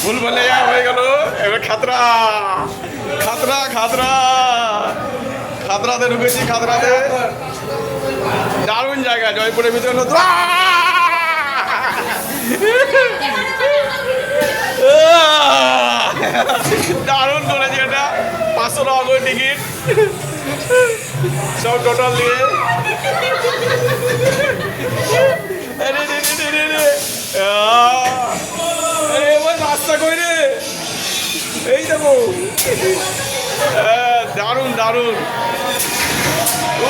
ভুলভালিয়া হয়ে গেল। এবার খাতরা খাতরা খাতরা খাতরাতে ঢুকেছি। খাতরাতে দারুণ জায়গা, জয়পুরের ভিতরে নতুন দারুণ করেছে এটা। 500 টাকা করে টিকিট, সব টোটাল দিয়ে। রাস্তা কই রে, এই দেখো দারুণ দারুণ।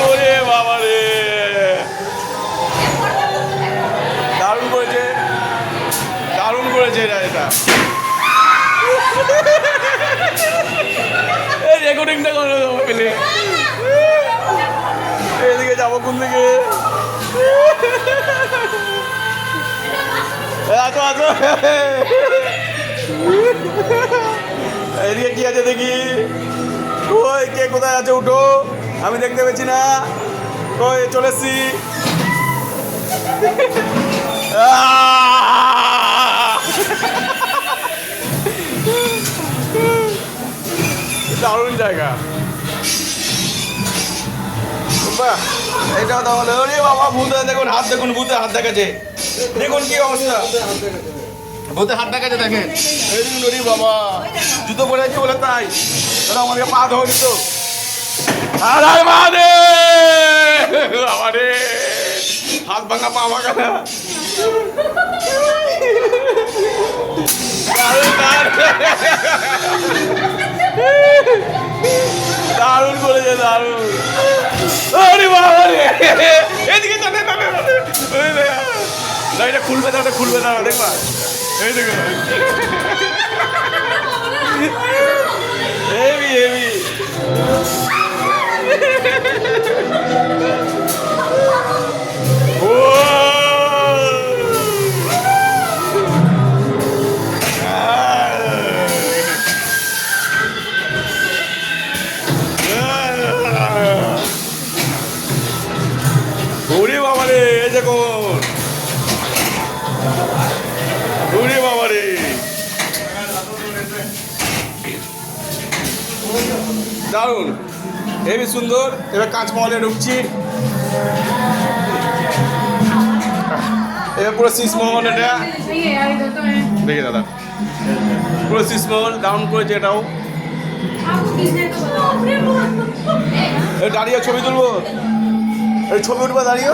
ওরে বাবা রে, দারুণ করেছে, দারুণ করেছে এটা। এই রেকর্ডিংটা করে দেবো পেলে। এদিকে যাবো কোন দিকে? আছো আছো, এদিকে কি আছে দেখি। ওই কে কোথায় আছে, উঠো, আমি দেখতে পেয়েছি না। ওই চলে এসছি। দারুণ জায়গা এটা তাহলে। ওরে বাবা, ভূতে দেখুন, হাত দেখুন, ভূতে হাত দেখাচ্ছে, দেখুন কি অবস্থা। ভূতে হাত দেখাচ্ছে দেখেন, এই দেখুন। ওরে বাবা, জুতো পরে আছে বলে তাই দাদা আমাকে পা ধরে দিত। আরে মানে আমারে হাত ভাঙা পা ভাঙা। দারুণ করেছে, দারুণ। আরে বাবা রে, এদিকে না, এটা খুলবে না, এটা খুলবে না, দেখবা। এই দেখো, হেভি হেভি। ওরে বাবা রে, এই দেখুন, ওরে বাবা রে, দারুণ, হেবি সুন্দর। এবার কাঁচমহলে ঢুকছি। এবার পুরো শীষমহল, এটা দেখি দাদা, পুরো শীষমহল দারুণ করেছে এটাও। দাঁড়িয়ে ছবি তুলবো, এই ছবি উঠবো, দাঁড়িয়ে।